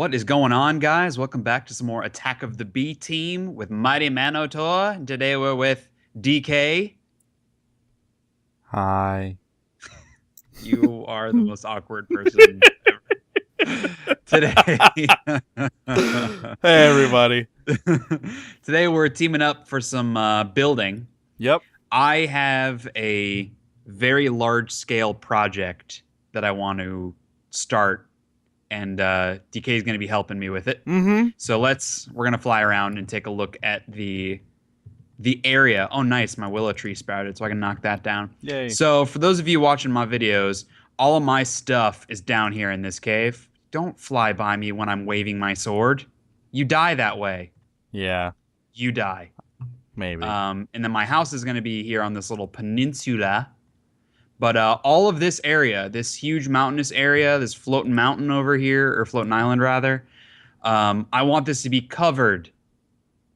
What is going on, guys? Welcome back to some more Attack of the B Team with Mighty Manotaur. And today we're with DK. Hi. You are the most awkward person ever. Today, Hey, everybody. today we're teaming up for some building. Yep. I have a very large-scale project that I want to start, and DK is going to be helping me with it. Mm-hmm. So we're gonna fly around and take a look at the area. Oh, nice, my willow tree sprouted, so I can knock that down. Yay. So for those of you watching my videos, all of my stuff is down here in this cave. Don't fly by me when I'm waving my sword. You die that way. Yeah, You die. maybe. And then my house is gonna be here on this little peninsula. But all of this area, this huge mountainous area, this floating mountain over here, or floating island rather, I want this to be covered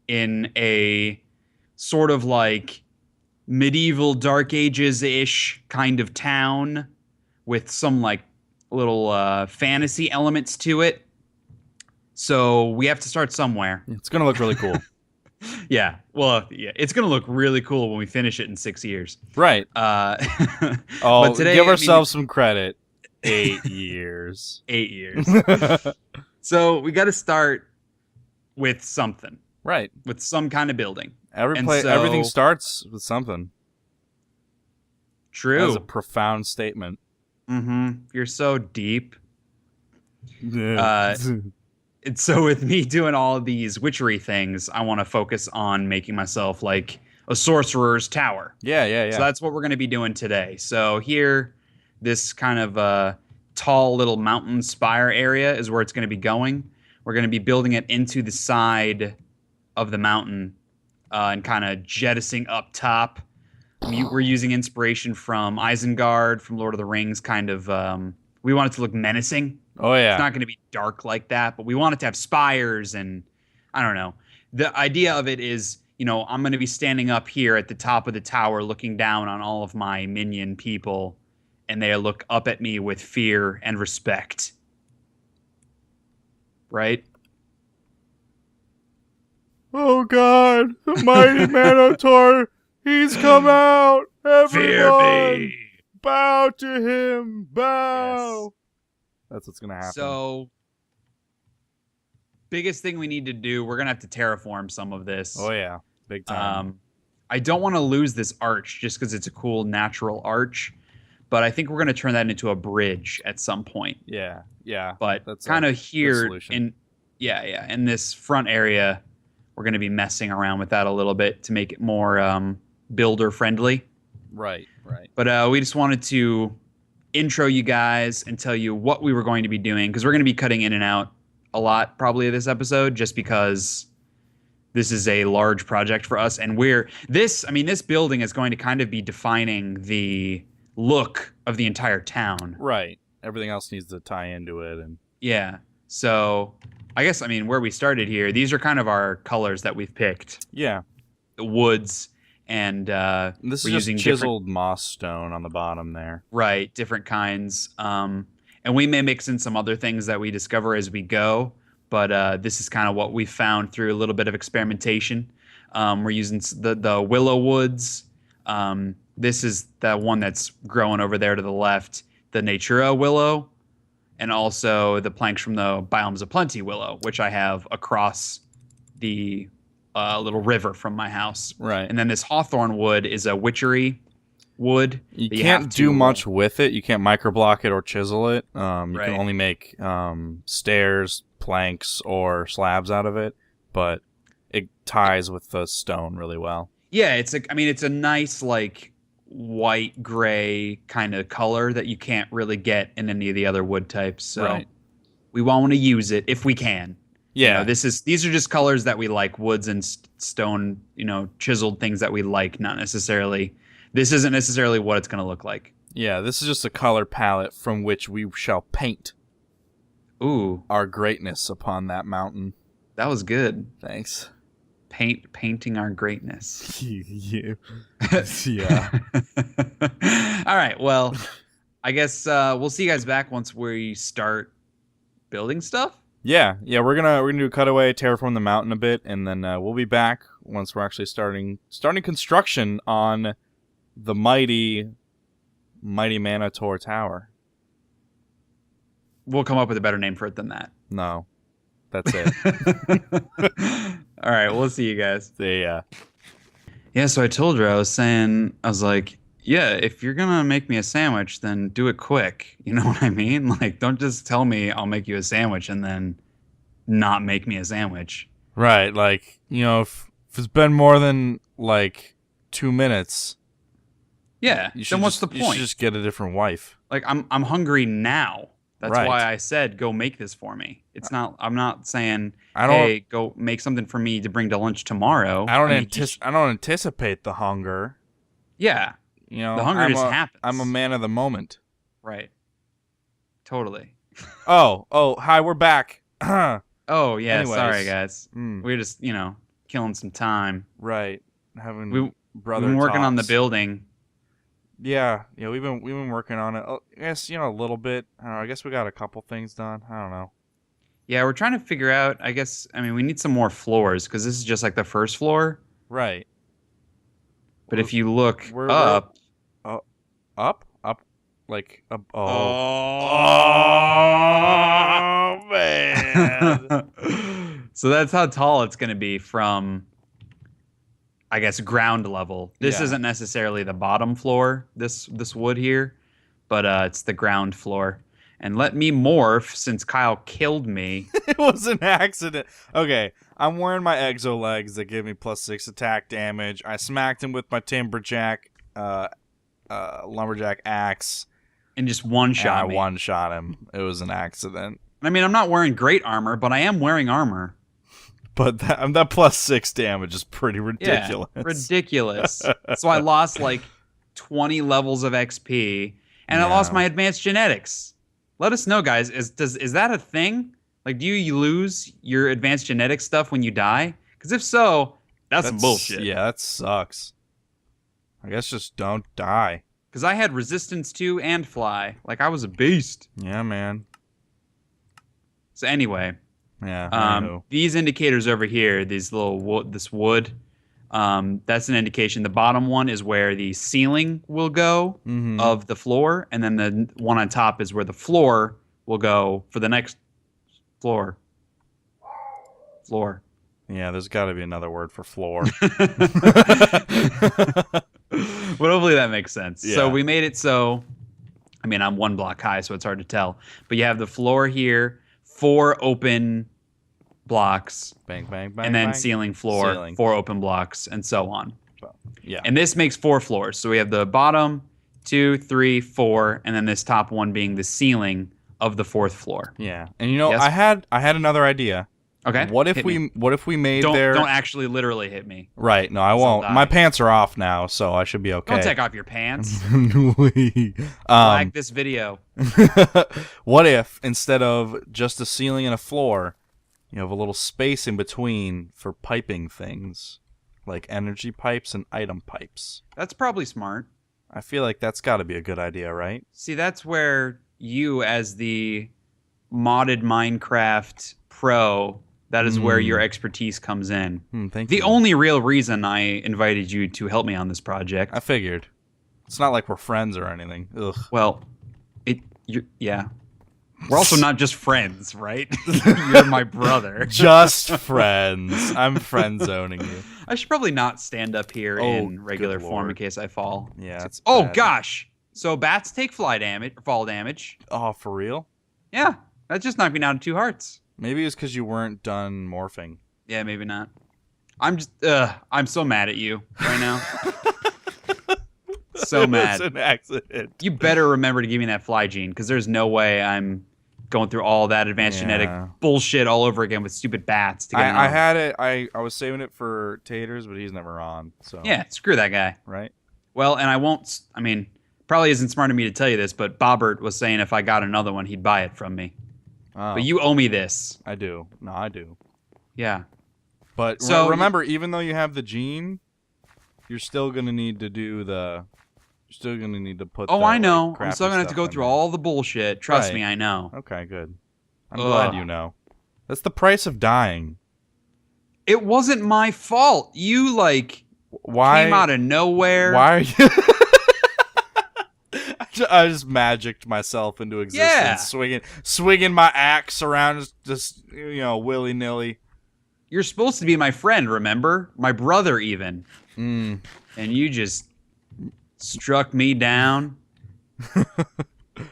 in a sort of like medieval Dark Ages-ish kind of town with some like little fantasy elements to it. So we have to start somewhere. It's going to look really cool. Yeah, well, yeah, it's gonna look really cool when we finish it in 6 years. Right. But today, give ourselves some credit. 8 years. 8 years. So we got to start with something, Right. with some kind of building. Everything starts with something. True. That's a profound statement. Mm-hmm. You're so deep. And so with me doing all of these witchery things, I want to focus on making myself like a sorcerer's tower. Yeah. So that's what we're going to be doing today. So here, this kind of tall little mountain spire area is where it's going to be going. We're going to be building it into the side of the mountain and kind of jettisoning up top. We're using inspiration from Isengard, from Lord of the Rings, kind of. We want it to look menacing. Oh, yeah. It's not going to be dark like that, but we want it to have spires and I don't know. The idea of it is, I'm going to be standing up here at the top of the tower looking down on all of my minion people, and they look up at me with fear and respect. Right? Oh, God. The mighty Manotaur. He's come out. Everyone. Fear me. Bow to him. Bow. Yes. That's what's going to happen. So, biggest thing we need to do, we're going to have to terraform some of this. Oh, yeah. Big time. I don't want to lose this arch just because it's a cool natural arch, but I think we're going to turn that into a bridge at some point. Yeah. But That's kind of here solution. in this front area, we're going to be messing around with that a little bit to make it more builder friendly. Right. But we just wanted to intro you guys and tell you what we were going to be doing, because we're going to be cutting in and out a lot probably of this episode just because this is a large project for us, and this building is going to kind of be defining the look of the entire town. Right. Everything else needs to tie into it. And Yeah. So I guess, where we started here, these are kind of our colors that we've picked. yeah. The woods, and This we're is using just chiseled moss stone on the bottom there. Right, different kinds. And we may mix in some other things that we discover as we go, but this is kind of what we found through a little bit of experimentation. We're using the willow woods. This is the one that's growing over there to the left, the Natura willow, and also the planks from the Biomes of Plenty willow, which I have across the little river from my house. Right. And then this hawthorn wood is a witchery wood. You that can't have do to, much with it. You can't microblock it or chisel it. You Right. can only make stairs, planks, or slabs out of it, but it ties with the stone really well. Yeah, it's a nice like white gray kind of color that you can't really get in any of the other wood types. So Right. we want to use it if we can. Yeah. These are just colors that we like, woods and stone, chiseled things that we like, not necessarily. This isn't necessarily what it's going to look like. Yeah, this is just a color palette from which we shall paint Ooh, our greatness upon that mountain. that was good. Thanks. Painting our greatness. Yeah. All right. Well, I guess we'll see you guys back once we start building stuff. Yeah, we're gonna do a cutaway, terraform the mountain a bit, and then we'll be back once we're actually starting construction on the mighty Manotaur Tower. We'll come up with a better name for it than that. No, that's it. All right, we'll see you guys. See ya. Yeah, so I told her, I was like, yeah, if you're gonna make me a sandwich, then do it quick. You know what I mean? Like, don't just tell me I'll make you a sandwich and then not make me a sandwich. Right, like, if it's been more than like 2 minutes, yeah, then what's the point? You should just get a different wife. Like, I'm hungry now. That's right. why I said go make this for me. I'm not saying hey, go make something for me to bring to lunch tomorrow. I don't anticipate the hunger. Yeah. The hunger just happens. I'm a man of the moment. Right. Totally. Oh, hi, we're back. Oh, yeah, Anyways. Sorry, guys. We're just, killing some time. Right. We've been working on the building. Yeah, we've been working on it. I guess, a little bit. I don't know, I guess we got a couple things done. I don't know. Yeah, we're trying to figure out, we need some more floors because this is just like the first floor. Right. But if you look up. Up? Like, up. Oh, man. So that's how tall it's going to be from, I guess, ground level. This isn't necessarily the bottom floor, this wood here, but it's the ground floor. And let me morph since Kyle killed me. It was an accident. Okay, I'm wearing my exo legs that give me +6 attack damage. I smacked him with my timberjack, lumberjack axe. And just one-shot me. I one-shot him. It was an accident. I'm not wearing great armor, but I am wearing armor. But that +6 damage is pretty ridiculous. Yeah, ridiculous. So I lost like 20 levels of XP, and I lost my advanced genetics. Let us know, guys. Is that a thing? Like, do you lose your advanced genetic stuff when you die? Because if so, that's some bullshit. Yeah, that sucks. I guess just don't die. Because I had resistance 2 and fly. Like, I was a beast. Yeah, man. So anyway. Yeah. These indicators over here, these little wood, that's an indication. The bottom one is where the ceiling will go of the floor, and then the one on top is where the floor will go for the next floor. Floor. Yeah, there's got to be another word for floor. But hopefully that makes sense. Yeah. So we made it so, I'm 1 block high, so it's hard to tell. But you have the floor here, 4 open blocks. Bang, bang, bang. And then bang. ceiling floor, 4 open blocks, and so on. Yeah. And this makes 4 floors. So we have the bottom, 2, 3, 4, and then this top one being the ceiling of the 4th floor. Yeah. And yes? I had another idea. Okay. What if we made don't actually literally hit me. Right. No, I won't. My pants are off now, so I should be okay. Don't take off your pants. Flag this video. What if instead of just a ceiling and a floor, you have a little space in between for piping things, like energy pipes and item pipes? That's probably smart. I feel like that's got to be a good idea, right? See, that's where you, as the modded Minecraft pro, that is where your expertise comes in. Thank you. The only real reason I invited you to help me on this project. I figured. It's not like we're friends or anything. Ugh. Well, yeah. We're also not just friends, right? You're my brother. Just friends. I'm friend zoning you. I should probably not stand up here in regular form in case I fall. Yeah. Gosh. So bats take fall damage. Oh, for real? Yeah. That just knocked me down to 2 hearts. Maybe it's because you weren't done morphing. Yeah, maybe not. I'm so mad at you right now. So mad. It was an accident. You better remember to give me that fly gene, because there's no way I'm going through all that advanced genetic bullshit all over again with stupid bats. To get I had it. I was saving it for Taters, but he's never on. So yeah, screw that guy. Right. Well, and I won't. Probably isn't smart of me to tell you this, but Bobbert was saying if I got another one, he'd buy it from me. Oh. But you owe me this. I do. No, I do. Yeah. But so remember, even though you have the gene, you're still gonna need to do the. You're still gonna need to put. Oh, I know. I'm still gonna have to go through there. all the bullshit. Trust me, I know. Okay, good. I'm glad you know. That's the price of dying. It wasn't my fault. You Why came out of nowhere. Why are you? I just magicked myself into existence, Yeah. swinging my axe around, just willy nilly. You're supposed to be my friend, remember? My brother, even. Mm. And you just struck me down.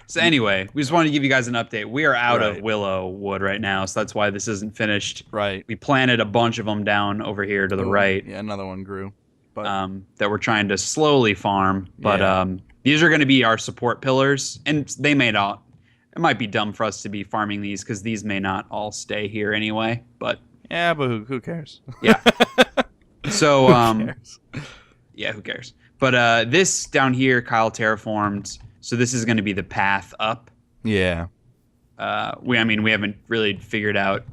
So anyway, we just wanted to give you guys an update. We are out of willow wood right now, so that's why this isn't finished. Right. We planted a bunch of them down over here to the right. Yeah, another one grew. But that we're trying to slowly farm. But these are going to be our support pillars, and they may not. It might be dumb for us to be farming these because these may not all stay here anyway. But yeah, but who cares? Yeah. So who cares? Yeah, who cares? But this down here, Kyle terraformed. So this is going to be the path up. Yeah. We haven't really figured out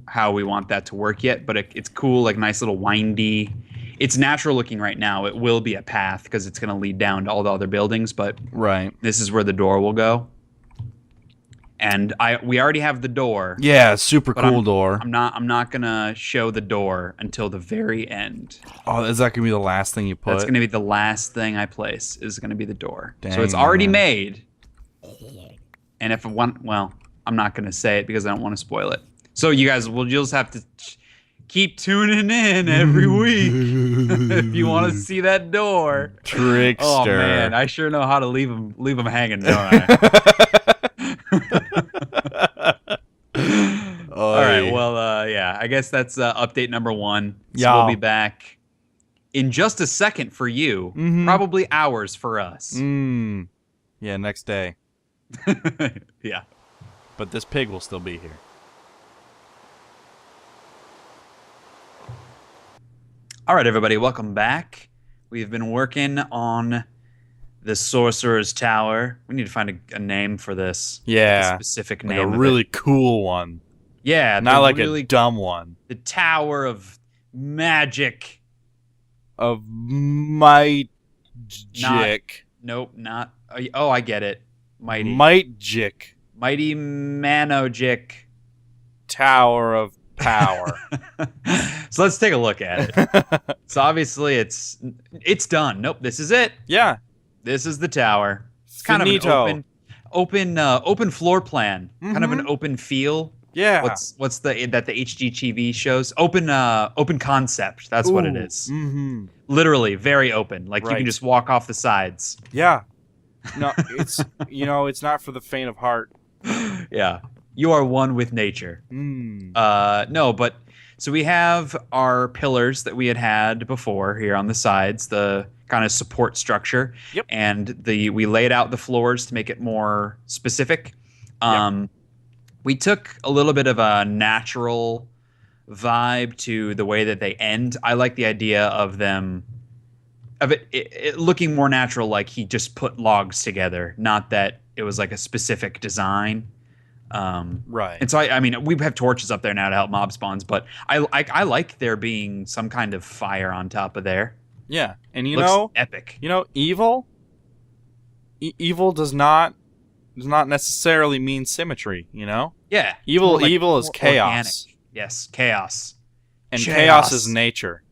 how we want that to work yet, but it's cool, like nice little windy. It's natural looking right now. It will be a path because it's going to lead down to all the other buildings, but this is where the door will go. And we already have the door. Yeah, super cool door. I'm not gonna show the door until the very end. Oh, is that gonna be the last thing you put? That's gonna be the last thing I place. Is gonna be the door. Dang, so it's already made. And if I'm not gonna say it because I don't want to spoil it. So you guys will just have to keep tuning in every week if you want to see that door. Trickster. Oh man, I sure know how to leave them hanging, don't I? All right, well, yeah, I guess that's update number 1. So we'll be back in just a second for you, probably hours for us. Yeah, next day. Yeah. But this pig will still be here. All right, everybody, welcome back. We've been working on the Sorcerer's Tower. We need to find a name for this. Yeah. A specific like name. A really cool one. Yeah. Not like really, a dumb one. The Tower of Magic. Of Might. Nope, not. Oh, I get it. Mighty. Mighty Manogic. Tower of Power. So let's take a look at it. So obviously it's done. Nope, this is it. Yeah. This is the tower. It's kind of an open floor plan. Kind of an open feel. Yeah. What's the HGTV shows? Open concept. That's what it is. Literally very open. Like you can just walk off the sides. Yeah. No, it's it's not for the faint of heart. Yeah. You are one with nature. No, but so we have our pillars that we had before here on the sides, the kind of support structure. Yep. And we laid out the floors to make it more specific. We took a little bit of a natural vibe to the way that they end. I like the idea of it looking more natural, like he just put logs together, not that it was like a specific design. Right. And so I mean, we have torches up there now to help mob spawns, but I like there being some kind of fire on top of there. Yeah, and Looks epic. Evil. Evil does not necessarily mean symmetry. Yeah. Evil is chaos. Organic. Yes, chaos. And chaos is nature.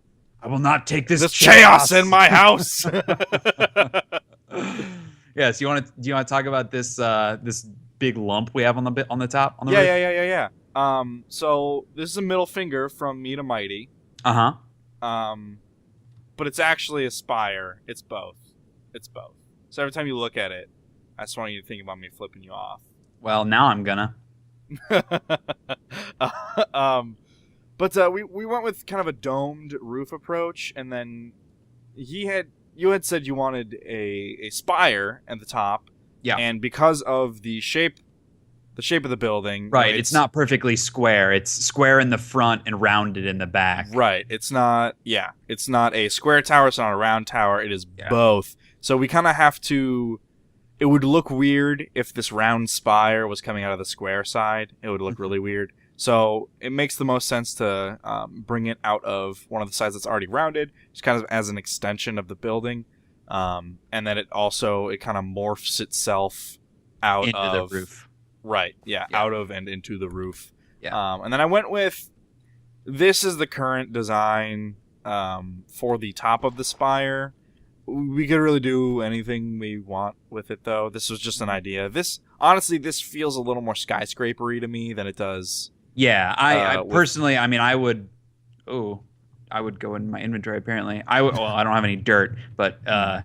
I will not take this chaos in my house. Yes, do you want to talk about this this big lump we have on the top on the roof? Yeah. So this is a middle finger from me to Mighty. But it's actually a spire. It's both. So every time you look at it, I just want you to think about me flipping you off. Well, now I'm gonna. But we went with kind of a domed roof approach, and then you had said you wanted a spire at the top. Yeah. And because of the shape of the building, right? It's not perfectly square. It's square in the front and rounded in the back. Right. It's not. Yeah. It's not a square tower. It's not a round tower. It is both. So we kind of have to. It would look weird if this round spire was coming out of the square side. It would look really weird. So it makes the most sense to bring it out of one of the sides that's already rounded, just kind of as an extension of the building, and then it kind of morphs itself out into of the roof. Right. Yeah. Out of and into the roof. Yeah. And then I went with, this is the current design for the top of the spire. We could really do anything we want with it, though. This was just an idea. Honestly, this feels a little more skyscraper-y to me than it does. Yeah, I personally, I mean, I would go in my inventory. Apparently, I don't have any dirt, but I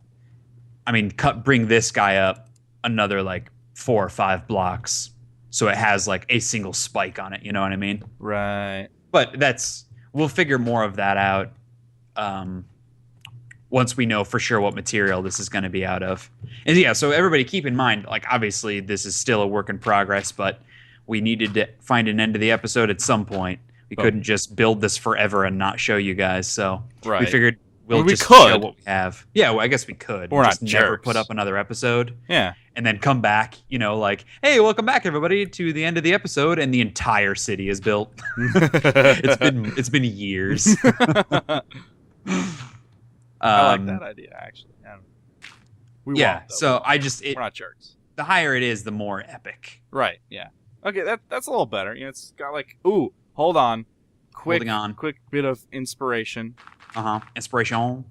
mean, bring this guy up another like 4 or 5 blocks, so it has like a single spike on it. You know what I mean? Right. But we'll figure more of that out once we know for sure what material this is going to be out of. And yeah, so everybody keep in mind, like obviously this is still a work in progress, but we needed to find an end to the episode at some point. We couldn't just build this forever and not show you guys. So we figured we could show what we have. Yeah, well, I guess we could. We're just not never jerks. put up another episode. Yeah. And then come back, like, hey, welcome back everybody to the end of the episode, and the entire city is built. It's been years. I like that idea, actually. We won't, so we're not jerks. The higher it is, the more epic. Right, yeah. Okay, that's a little better. It's got like, hold on. Quick bit of inspiration. Inspiration.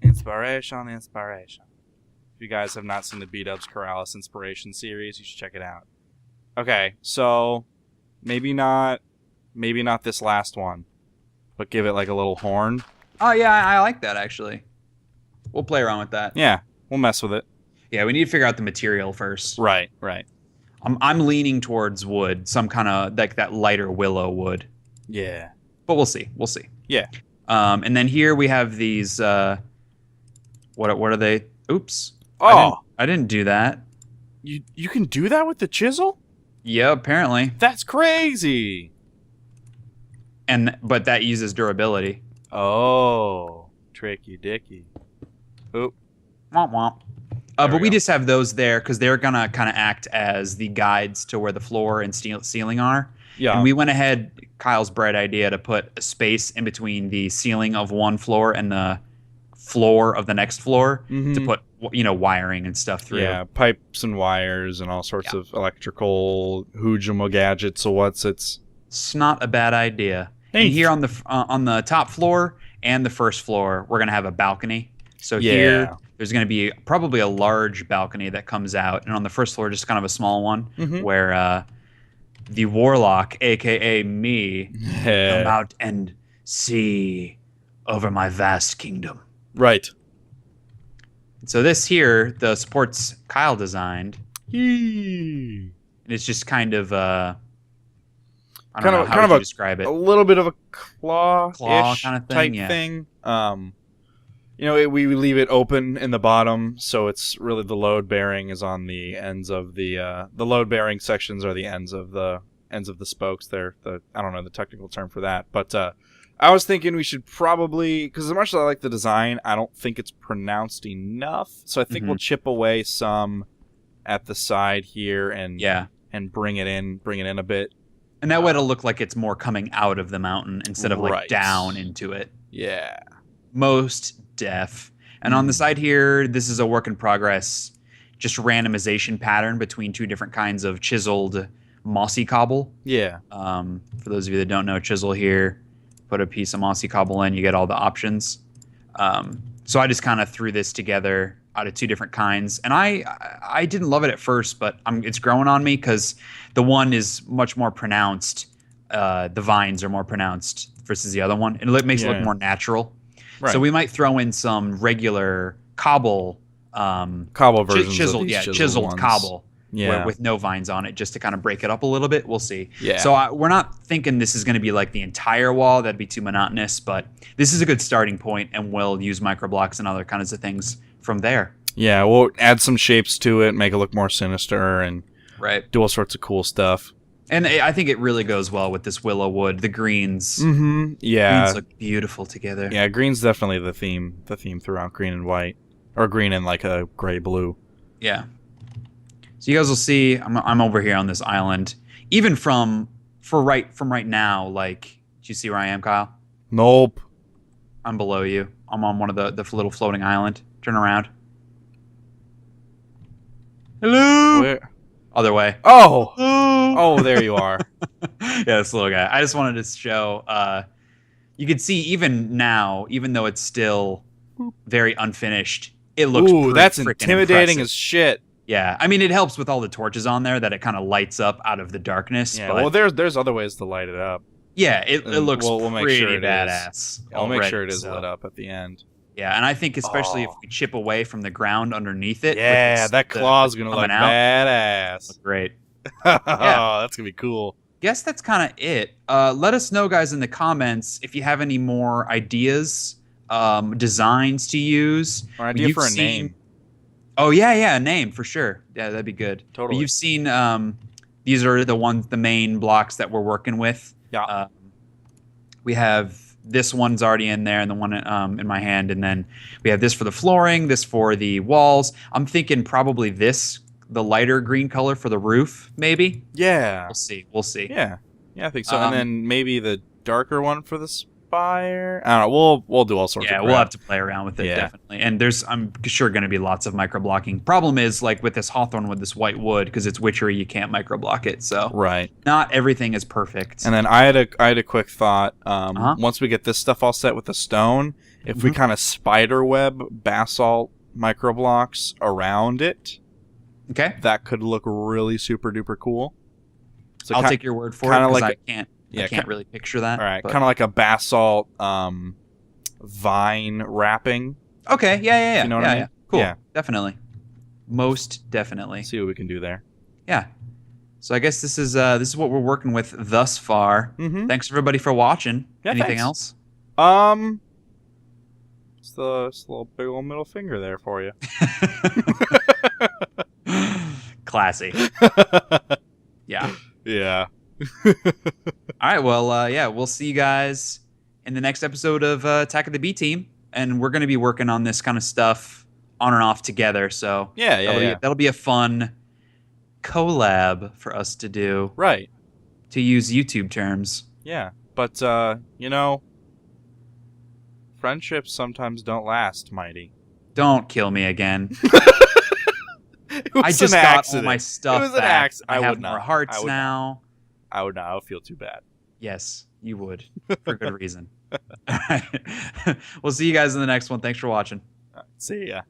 Inspiration. If you guys have not seen the B-Dubs Corrales Inspiration series, you should check it out. Okay, so maybe not this last one, but give it like a little horn. Oh yeah, I like that actually. We'll play around with that. Yeah, we'll mess with it. Yeah, we need to figure out the material first. Right. I'm leaning towards wood, some kind of like that lighter willow wood. Yeah. But we'll see. Yeah. And then here we have these. What are they? Oops. Oh, I didn't do that. You can do that with the chisel? Yeah, apparently. That's crazy. But that uses durability. Oh, tricky dicky. Oop. Womp womp. But we just have those there because they're going to kind of act as the guides to where the floor and ceiling are. Yeah. And we went ahead, Kyle's bright idea, to put a space in between the ceiling of one floor and the floor of the next floor to put, wiring and stuff through. Yeah, pipes and wires and all sorts of electrical hoojama gadgets. So it's not a bad idea. And here on the top floor and the first floor, we're going to have a balcony. So here, there's going to be probably a large balcony that comes out. And on the first floor, just kind of a small one where the warlock, a.k.a. me, come out and see over my vast kingdom. Right. So this here, the supports Kyle designed. And it's just kind of I don't know how to describe it. A little bit of a claw kind of thing, type thing. We leave it open in the bottom, so it's really the load bearing is on the ends of the load bearing sections are the ends of the spokes. There, I don't know the technical term for that, but I was thinking we should probably, because as much as I like the design, I don't think it's pronounced enough. So I think we'll chip away some at the side here and bring it in a bit. And that way it'll look like it's more coming out of the mountain instead of like down into it. Yeah. Most def. And on the side here, this is a work in progress, just randomization pattern between 2 different kinds of chiseled mossy cobble. Yeah. For those of you that don't know, chisel here, put a piece of mossy cobble in, you get all the options. So I just kind of threw this together out of 2 different kinds. And I didn't love it at first, but it's growing on me because the one is much more pronounced. The vines are more pronounced versus the other one. And it makes it look more natural. Right. So we might throw in some regular cobble versions chiseled ones. cobble with no vines on it, just to kind of break it up a little bit. We'll see. Yeah. So we're not thinking this is going to be like the entire wall. That'd be too monotonous, but this is a good starting point, and we'll use microblocks and other kinds of things from there. Yeah, we'll add some shapes to it, make it look more sinister, and do all sorts of cool stuff. And I think it really goes well with this willow wood. The greens, yeah, greens look beautiful together. Yeah, green's definitely the theme throughout, green and white, or green and like a gray blue. Yeah. So you guys will see. I'm over here on this island. Even from right now, like, do you see where I am, Kyle? Nope. I'm below you. I'm on one of the little floating island. Turn around. Hello. Other way. Oh! Oh, there you are. Yeah, this little guy. I just wanted to show. You can see even now, even though it's still very unfinished, it looks Ooh, pretty that's freaking intimidating impressive. as shit. Yeah, I mean, it helps with all the torches on there that it kind of lights up out of the darkness. Yeah, but well, there's other ways to light it up. yeah, it looks we'll make pretty sure it is. badass. I'll make sure it already, is lit up at the end. Yeah, and I think especially if Oh. we chip away from the ground underneath it. Yeah, with that claw's gonna look coming out, badass. look great. Oh, that's gonna be cool. Guess that's kind of it. Let us know, guys, in the comments if you have any more ideas, designs to use. Or an idea You've for a seen- name. Oh yeah, a name for sure. Yeah, that'd be good. Totally. But you've seen these are the main blocks that we're working with. Yeah. We have this one's already in there, and the one in my hand, and then we have this for the flooring, this for the walls. I'm thinking probably this, the lighter green color for the roof, maybe. Yeah. We'll see. Yeah. Yeah, I think so. And then maybe the darker one for the spire. I don't know. We'll do all sorts of Yeah, crap. we'll have to play around with it, Yeah. definitely. And I'm sure going to be lots of micro blocking. Problem is, like with this hawthorn with this white wood, because it's witchery, you can't micro block it. So Right. not everything is perfect. And then I had a quick thought. Once we get this stuff all set with the stone, if we kind of spider web basalt micro blocks around it, Okay, that could look really super duper cool. So I'll take your word for it kinda because like I can't really picture that. all right, but- kind of like a basalt vine wrapping. Okay, yeah. You know what I mean? Yeah. Cool. Yeah. Definitely. Most definitely. See what we can do there. Yeah. So I guess this is what we're working with thus far. Mm-hmm. Thanks everybody for watching. Yeah, Anything thanks. else? It's the little big old middle finger there for you. Classy. Yeah. Yeah. All right. Well, yeah, we'll see you guys in the next episode of Attack of the B Team, and we're going to be working on this kind of stuff on and off together. So that'll be a fun collab for us to do. Right. To use YouTube terms. Yeah. But friendships sometimes don't last, Mighty. Don't kill me again. It was I just an got accident. all my stuff It was an back. accident. I I have would more not. hearts I would now. I would not. I would feel too bad. Yes, you would. For good reason. All right. We'll see you guys in the next one. Thanks for watching. See ya.